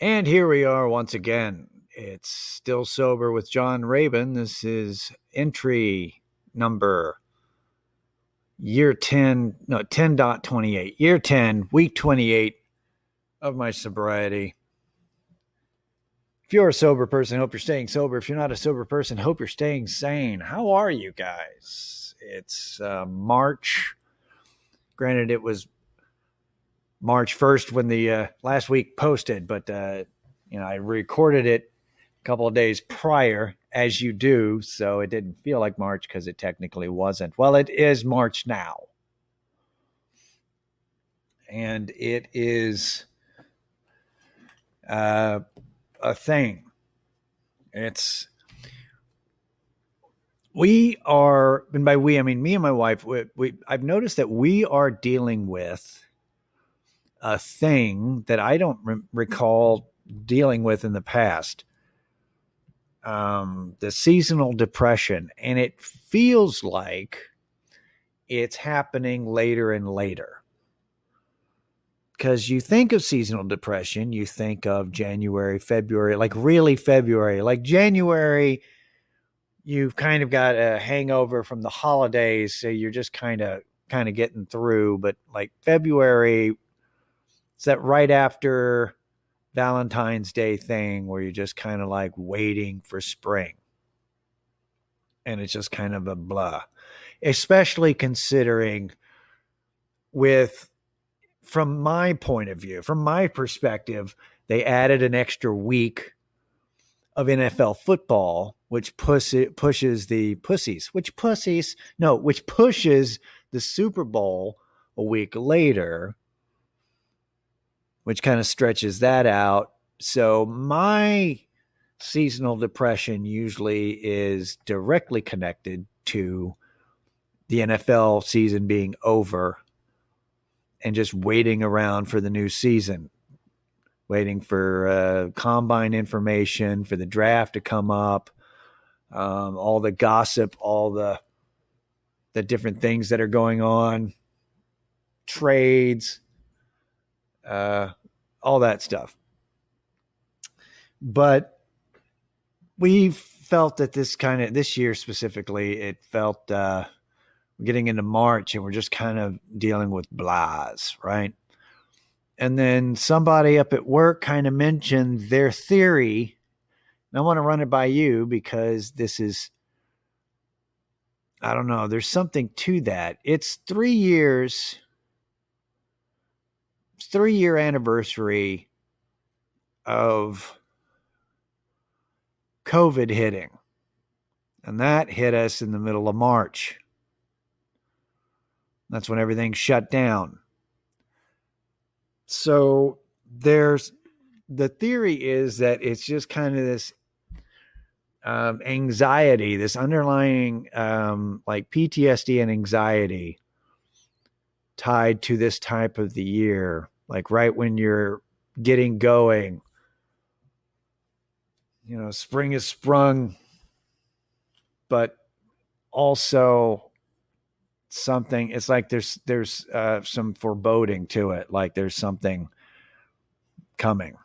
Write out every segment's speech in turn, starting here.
And here we are once again. It's Still Sober with John Rabin. This is entry number year 10, no, 10.28, year 10, week 28 of my sobriety. If you're a sober person, hope you're staying sober. If you're not a sober person, hope you're staying sane. How are you guys? It's March. Granted, it was March 1st when the last week posted, but I recorded it a couple of days prior, as you do, so it didn't feel like March because it technically wasn't. Well, it is March now. And it is a thing. We are, and by we, I mean me and my wife, I've noticed that we are dealing with a thing that I don't recall dealing with in the past. The seasonal depression, and it feels like it's happening later and later. Because you think of seasonal depression, you think of January, February, like really February, like January, you've kind of got a hangover from the holidays, so you're just kind of getting through. But like February, it's that right after Valentine's Day thing where you're just kind of like waiting for spring. And it's just kind of a blah, especially considering from my point of view, from my perspective, they added an extra week of NFL football, which pushes the Super Bowl a week later, which kind of stretches that out. So my seasonal depression usually is directly connected to the NFL season being over and just waiting around for the new season, waiting for combine information, for the draft to come up, all the gossip, all the different things that are going on, trades, all that stuff. But we felt that this year specifically, it felt getting into March and we're just kind of dealing with blahs, right? And then somebody up at work kind of mentioned their theory. And I want to run it by you because this is, I don't know, there's something to that. It's 3 years. It's 3-year anniversary of COVID hitting. And that hit us in the middle of March. That's when everything shut down. So the theory is that it's just kind of this anxiety, this underlying like PTSD and anxiety tied to this type of the year, like right when you're getting going. Spring is sprung, but also something, it's like there's some foreboding to it, like there's something coming.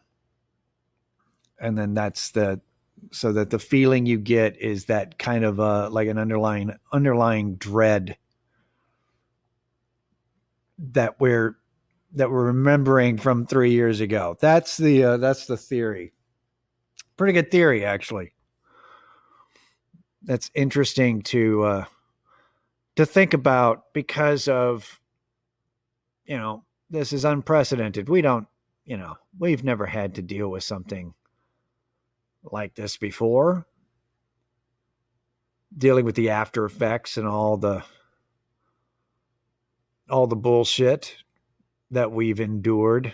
And then so that the feeling you get is that kind of like an underlying dread that we're remembering from 3 years ago. That's the theory. Pretty good theory, actually. That's interesting to think about because of, this is unprecedented. We've never had to deal with something like this before. Dealing with the after effects and all the bullshit that we've endured,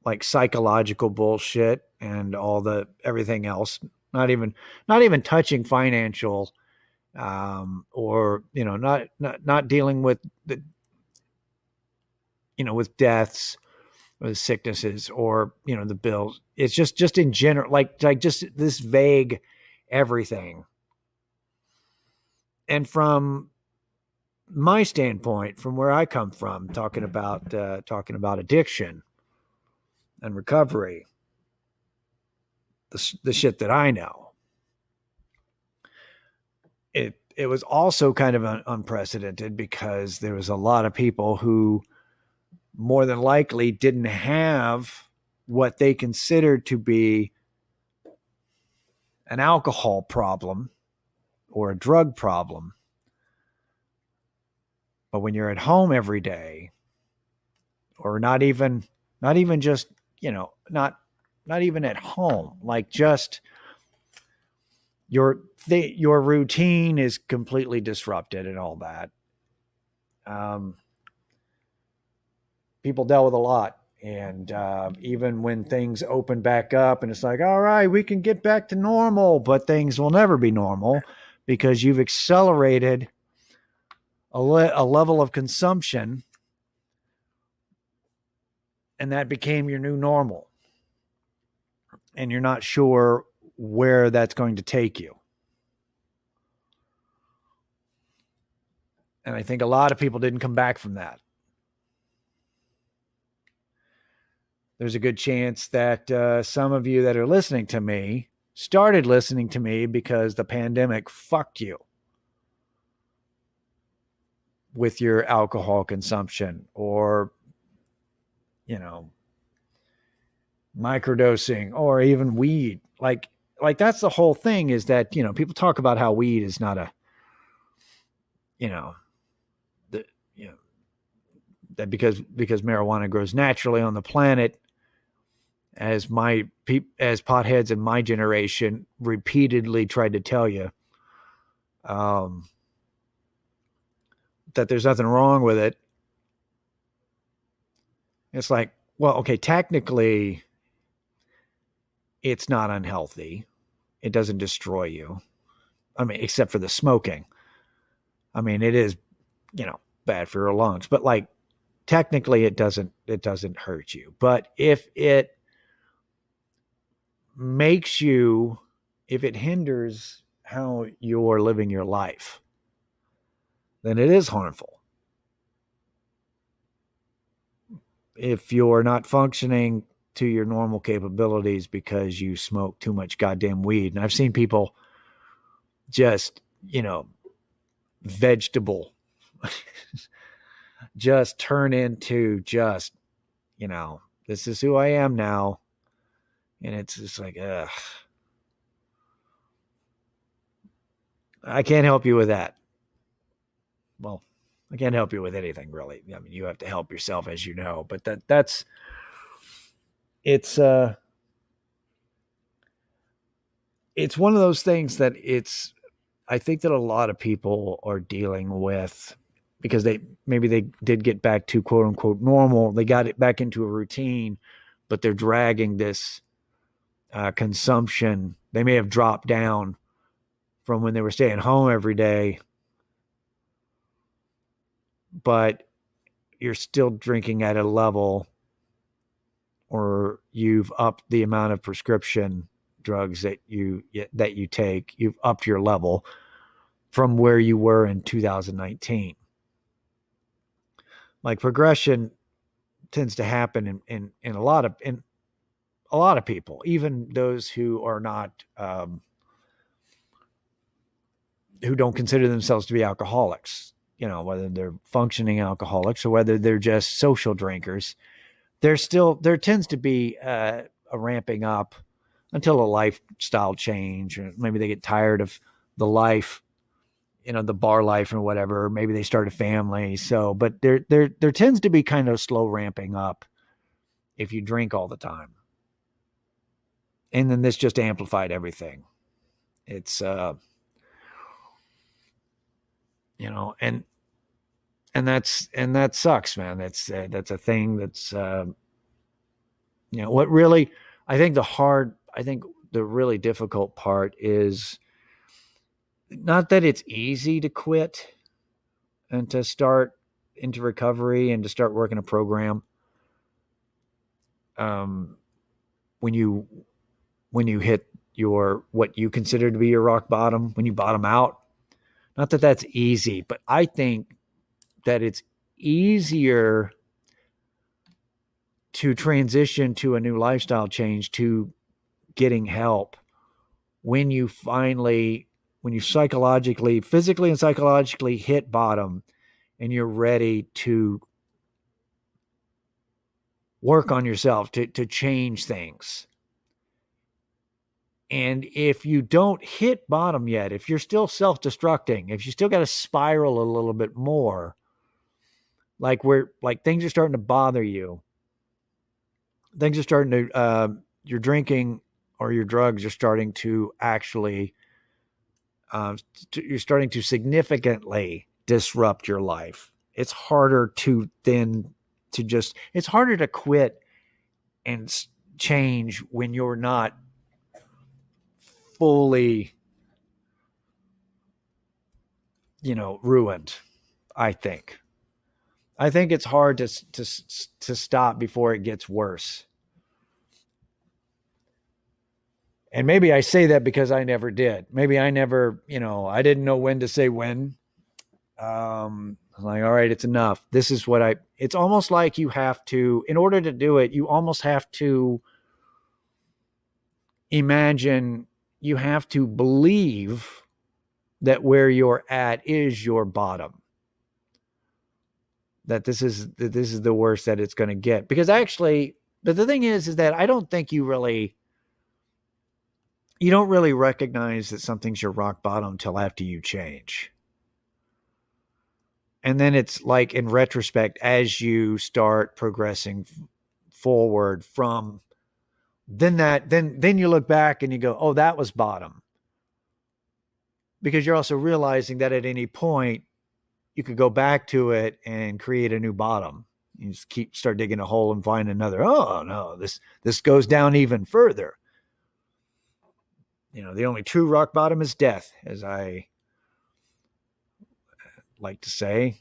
like psychological bullshit and everything else. Not even touching financial, or not dealing with with deaths or the sicknesses or the bills. It's just in general, like just this vague everything. And from my standpoint, from where I come from, talking about addiction and recovery, the shit that I know. It was also kind of unprecedented because there was a lot of people who more than likely didn't have what they considered to be an alcohol problem or a drug problem. But when you're at home every day, or not even just, not even at home, like just your routine is completely disrupted and all that. People dealt with a lot. And even when things open back up and it's like, all right, we can get back to normal, but things will never be normal because you've accelerated a level of consumption, and that became your new normal. And you're not sure where that's going to take you. And I think a lot of people didn't come back from that. There's a good chance that some of you that are listening to me started listening to me because the pandemic fucked you with your alcohol consumption, or, microdosing, or even weed. Like that's the whole thing, is that, people talk about how weed is not that because marijuana grows naturally on the planet, as potheads in my generation repeatedly tried to tell you, that there's nothing wrong with it. It's like, well, okay, technically it's not unhealthy. It doesn't destroy you. I mean, except for the smoking. I mean, it is, bad for your lungs, but like technically it doesn't hurt you. But if it hinders how you're living your life, then it is harmful. If you're not functioning to your normal capabilities because you smoke too much goddamn weed. And I've seen people just, vegetable just turn into just, this is who I am now. And it's just like, ugh. I can't help you with that. Well, I can't help you with anything, really. I mean, you have to help yourself, as you know. But it's one of those things that I think that a lot of people are dealing with, because they did get back to quote unquote normal. They got it back into a routine, but they're dragging this consumption. They may have dropped down from when they were staying home every day, but you're still drinking at a level, or you've upped the amount of prescription drugs that you take. You've upped your level from where you were in 2019. Like, progression tends to happen in a lot of people, even those who are not, who don't consider themselves to be alcoholics, whether they're functioning alcoholics or whether they're just social drinkers. There tends to be a ramping up until a lifestyle change, or maybe they get tired of the life, the bar life or whatever. Maybe they start a family. So, but there tends to be kind of slow ramping up if you drink all the time. And then this just amplified everything. It's, and that sucks, man. That's a thing that's, what really, I think the really difficult part is not that it's easy to quit and to start into recovery and to start working a program. When you hit what you consider to be your rock bottom, when you bottom out, not that that's easy, but I think that it's easier to transition to a new lifestyle change, to getting help when you psychologically, physically and psychologically hit bottom and you're ready to work on yourself, to change things. And if you don't hit bottom yet, if you're still self-destructing, if you still got to spiral a little bit more, like things are starting to bother you, things are starting to, your drinking or your drugs are starting to actually, you're starting to significantly disrupt your life. It's harder to it's harder to quit and change when you're not fully, ruined. I think it's hard to stop before it gets worse. And maybe I say that because I never did. Maybe I never, I didn't know when to say when. I'm like, all right, it's enough. This is what it's almost like you have to, in order to do it, you almost have to imagine, you have to believe that where you're at is your bottom. That this is the worst that it's going to get. Because actually, but the thing is that I don't think you don't really recognize that something's your rock bottom till after you change. And then it's like, in retrospect, as you start progressing forward from then you look back and you go, oh, that was bottom. Because you're also realizing that at any point you could go back to it and create a new bottom. You just start digging a hole and find another. Oh no, this goes down even further. The only true rock bottom is death, as I like to say.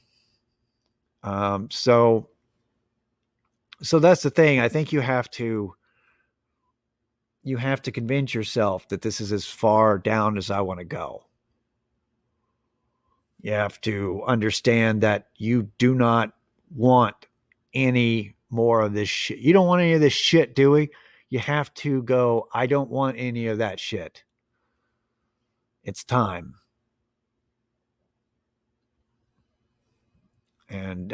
So that's the thing. I think you have to convince yourself that this is as far down as I want to go. You have to understand that you do not want any more of this shit. You don't want any of this shit, do we? You have to go, I don't want any of that shit. It's time. And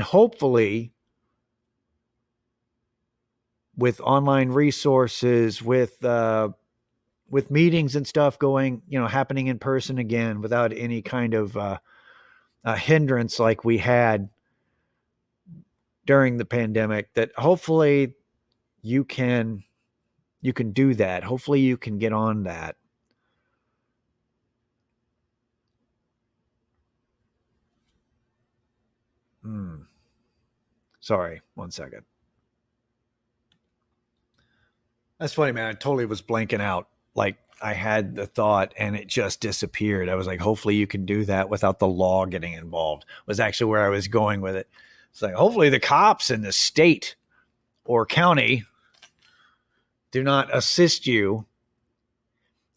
hopefully, with online resources, with meetings and stuff going, happening in person again without any kind of a hindrance like we had during the pandemic, that hopefully you can do that. Hopefully you can get on that. Sorry, 1 second. That's funny, man. I totally was blanking out. Like, I had the thought and it just disappeared. I was like, hopefully you can do that without the law getting involved, was actually where I was going with it. It's like, hopefully the cops in the state or county do not assist you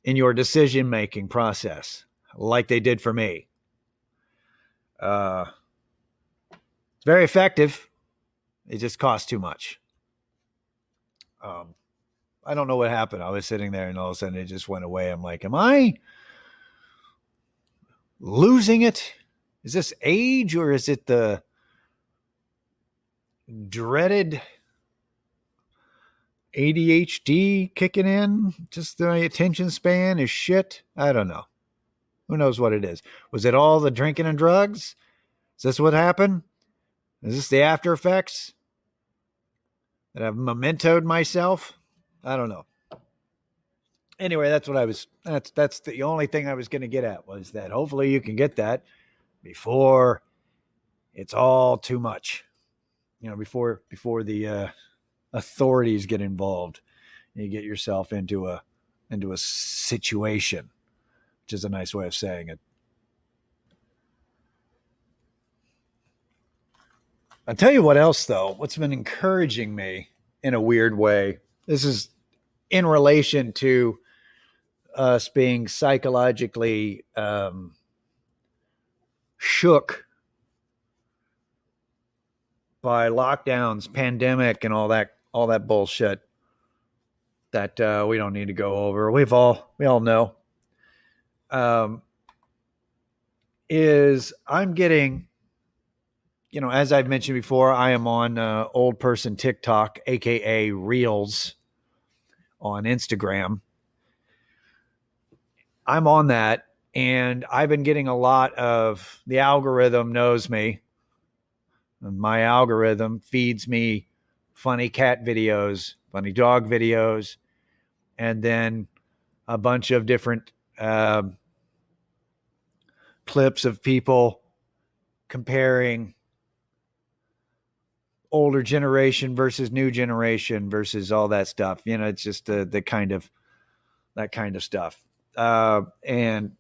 in your decision-making process like they did for me. It's very effective. It just costs too much. I don't know what happened. I was sitting there and all of a sudden it just went away. I'm like, am I losing it? Is this age, or is it the dreaded ADHD kicking in? Just the attention span is shit. I don't know. Who knows what it is? Was it all the drinking and drugs? Is this what happened? Is this the after effects that I've mementoed myself? I don't know. Anyway, that's the only thing I was going to get at, was that hopefully you can get that before it's all too much. Before the authorities get involved and you get yourself into a situation, which is a nice way of saying it. I'll tell you what else, though. What's been encouraging me in a weird way, this is in relation to us being psychologically shook by lockdowns, pandemic, and all that bullshit. that we don't need to go over. We all know. Um, is I'm getting, as I've mentioned before, I am on old person TikTok, aka Reels, on Instagram. I'm on that, and I've been getting a lot of the algorithm knows me. And my algorithm feeds me funny cat videos, funny dog videos, and then a bunch of different clips of people comparing older generation versus new generation versus all that stuff. It's just the kind of that kind of stuff. And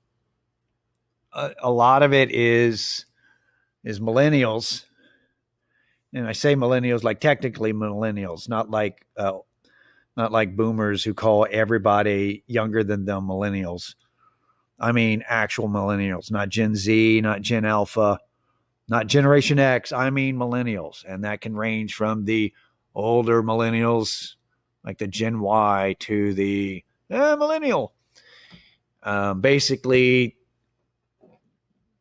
a lot of it is millennials. And I say millennials like technically millennials, not like boomers who call everybody younger than them millennials. I mean actual millennials, not Gen Z, not Gen Alpha, not Generation X. I mean millennials. And that can range from the older millennials, like the Gen Y, to the millennial. Basically,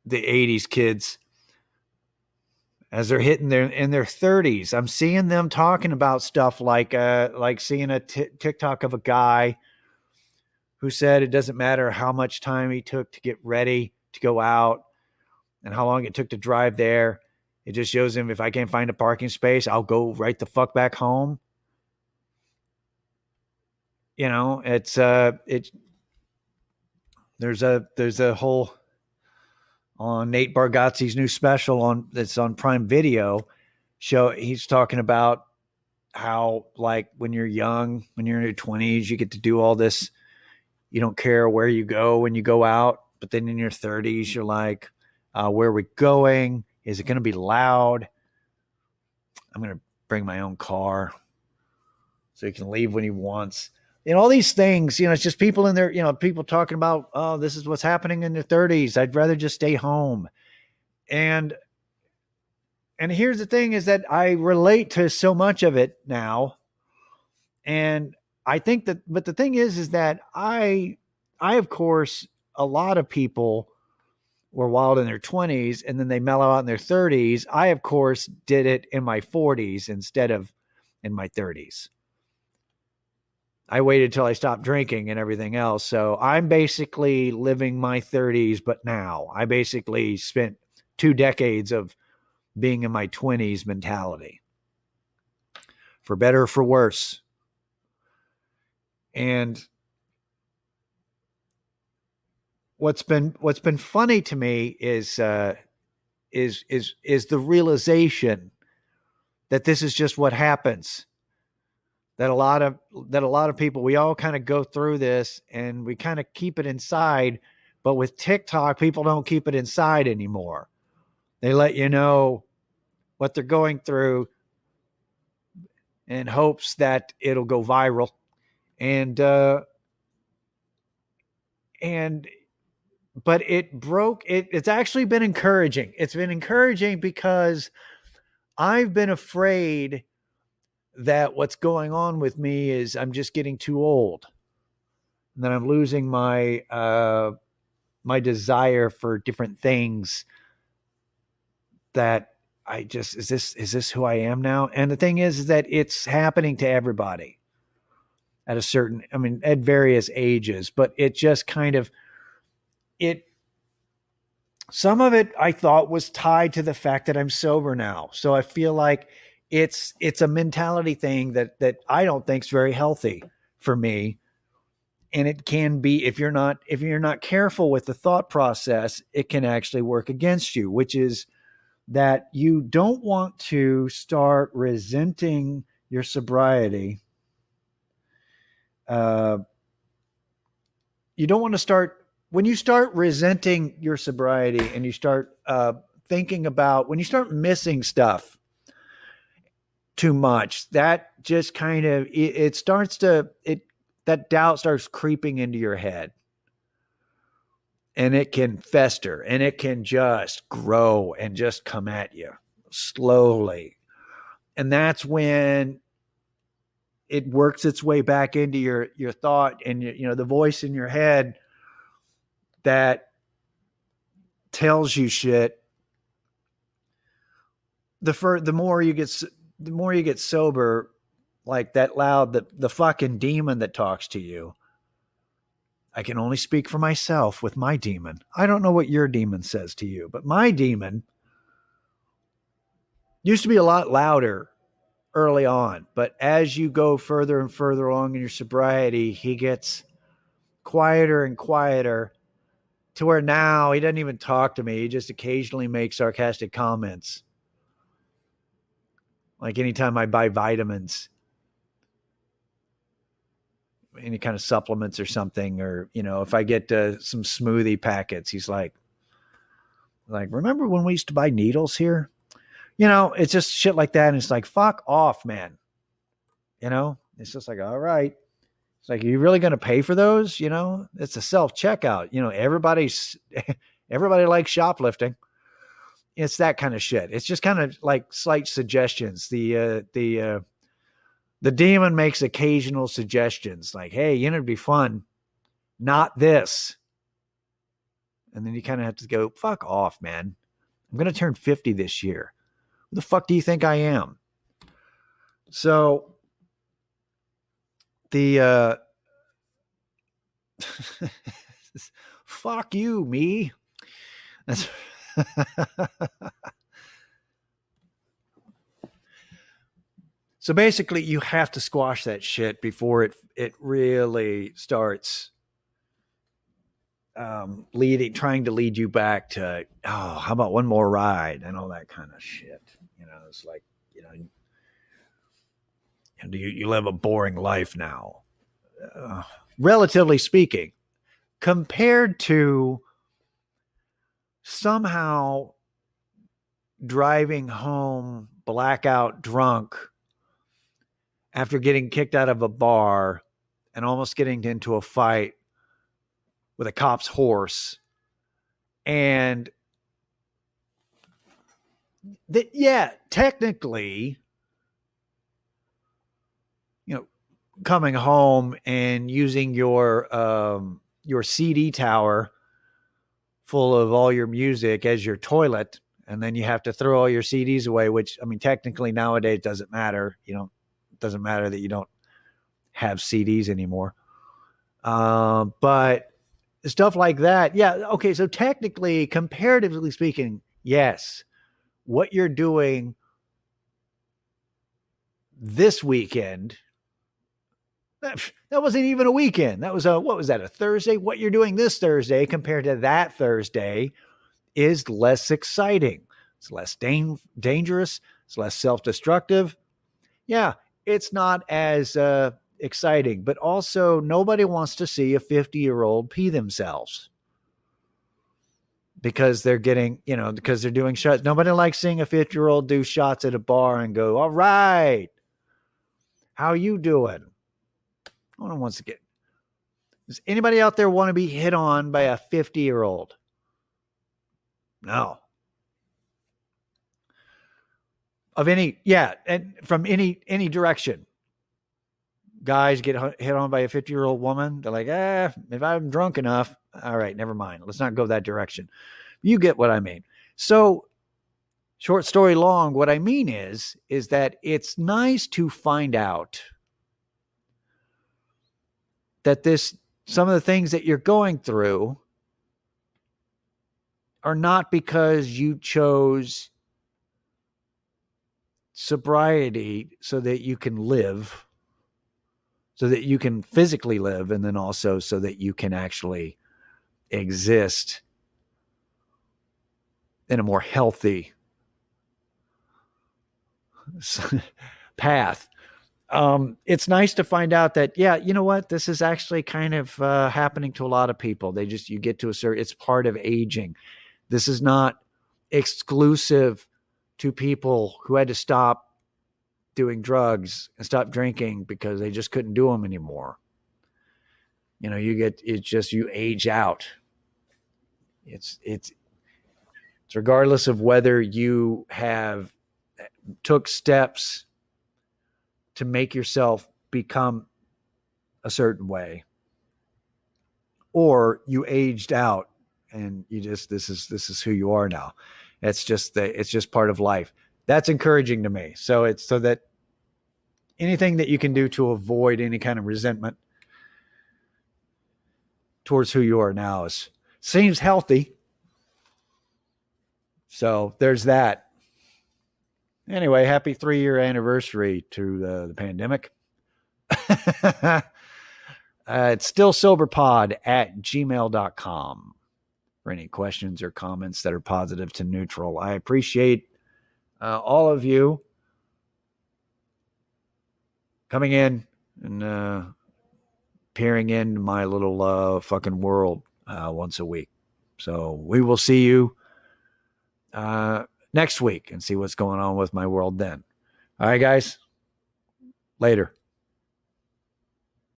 the 80s kids, as they're hitting in their 30s, I'm seeing them talking about stuff like seeing a TikTok of a guy who said it doesn't matter how much time he took to get ready to go out and how long it took to drive there. It just shows him, if I can't find a parking space, I'll go right the fuck back home. It's there's a whole on Nate Bargatze's new special that's on Prime Video show. He's talking about how, like, when you're young, when you're in your 20s, you get to do all this. You don't care where you go when you go out, but then in your 30s, you're like, where are we going? Is it going to be loud? I'm going to bring my own car so he can leave when he wants. All these things, it's just people in there, people talking about, oh, this is what's happening in their 30s. I'd rather just stay home. And here's the thing is that I relate to so much of it now. And I think that, but the thing is that I, of course, a lot of people were wild in their 20s and then they mellow out in their 30s. I, of course, did it in my 40s instead of in my 30s. I waited till I stopped drinking and everything else. So I'm basically living my 30s, but now I basically spent 2 decades of being in my 20s mentality, for better or for worse. And what's been funny to me is the realization that this is just what happens. That a lot of people, we all kind of go through this and we kind of keep it inside. But with TikTok, people don't keep it inside anymore. They let you know what they're going through in hopes that it'll go viral. But it's actually been encouraging. It's been encouraging because I've been afraid that what's going on with me is I'm just getting too old, and that I'm losing my my desire for different things. That I just is this who I am now? And the thing is that it's happening to everybody at at various ages, but it just kind of some of it I thought was tied to the fact that I'm sober now. So I feel like it's a mentality thing that I don't think is very healthy for me. And it can be, if you're not careful with the thought process, it can actually work against you, which is that you don't want to start resenting your sobriety. You don't want to start, when you start resenting your sobriety and you start thinking about, when you start missing stuff too much, that just kind of, that doubt starts creeping into your head, and it can fester and it can just grow and just come at you slowly. And that's when it works its way back into your thought and the voice in your head that tells you shit. The more you get sober, like that loud, the fucking demon that talks to you. I can only speak for myself with my demon. I don't know what your demon says to you, but my demon used to be a lot louder early on. But as you go further and further along in your sobriety, he gets quieter and quieter to where now he doesn't even talk to me. He just occasionally makes sarcastic comments. Like anytime I buy vitamins, any kind of supplements or something, or, if I get some smoothie packets, he's like, remember when we used to buy needles here? It's just shit like that. And it's like, fuck off, man. It's just like, all right. It's like, are you really going to pay for those? It's a self-checkout. Everybody likes shoplifting. It's that kind of shit. It's just kind of like slight suggestions. The demon makes occasional suggestions like, hey, it'd be fun. Not this. And then you kind of have to go, fuck off, man. I'm going to turn 50 this year. Who the fuck do you think I am? So the fuck you, me. That's so basically you have to squash that shit before it really starts trying to lead you back to, how about one more ride and all that kind of shit. It's like, do you live a boring life now? Relatively speaking, compared to somehow driving home blackout drunk after getting kicked out of a bar and almost getting into a fight with a cop's horse. And technically, coming home and using your CD tower full of all your music as your toilet, and then you have to throw all your CDs away, which, technically nowadays doesn't matter. It doesn't matter that you don't have CDs anymore. But stuff like that. Yeah. Okay. So technically, comparatively speaking, yes, what you're doing this weekend, that wasn't even a weekend. That was what was that? A Thursday? What you're doing this Thursday compared to that Thursday is less exciting. It's less dangerous. It's less self-destructive. Yeah. It's not as, exciting, but also nobody wants to see a 50-year-old pee themselves because they're getting, because they're doing shots. Nobody likes seeing a 50-year-old do shots at a bar and go, all right, how you doing? No one wants to get, does anybody out there want to be hit on by a 50-year-old? No. Of any, and from any direction. Guys get hit on by a 50-year-old woman. They're like, if I'm drunk enough, all right, never mind. Let's not go that direction. You get what I mean. So short story long, what I mean is that it's nice to find out that some of the things that you're going through are not because you chose sobriety so that you can live, so that you can physically live, and then also so that you can actually exist in a more healthy path. It's nice to find out that, you know what, this is actually kind of happening to a lot of people. You get to it's part of aging. This is not exclusive to people who had to stop doing drugs and stop drinking because they just couldn't do them anymore. You age out. It's regardless of whether you have took steps to make yourself become a certain way, or you aged out and you just, this is who you are now. It's just part of life. That's encouraging to me. So it's so that anything that you can do to avoid any kind of resentment towards who you are now seems healthy. So there's that. Anyway, happy 3-year anniversary to the pandemic. It's still soberpod@gmail.com for any questions or comments that are positive to neutral. I appreciate all of you coming in and peering into my little fucking world once a week. So we will see you next week and see what's going on with my world then. All right, guys. Later.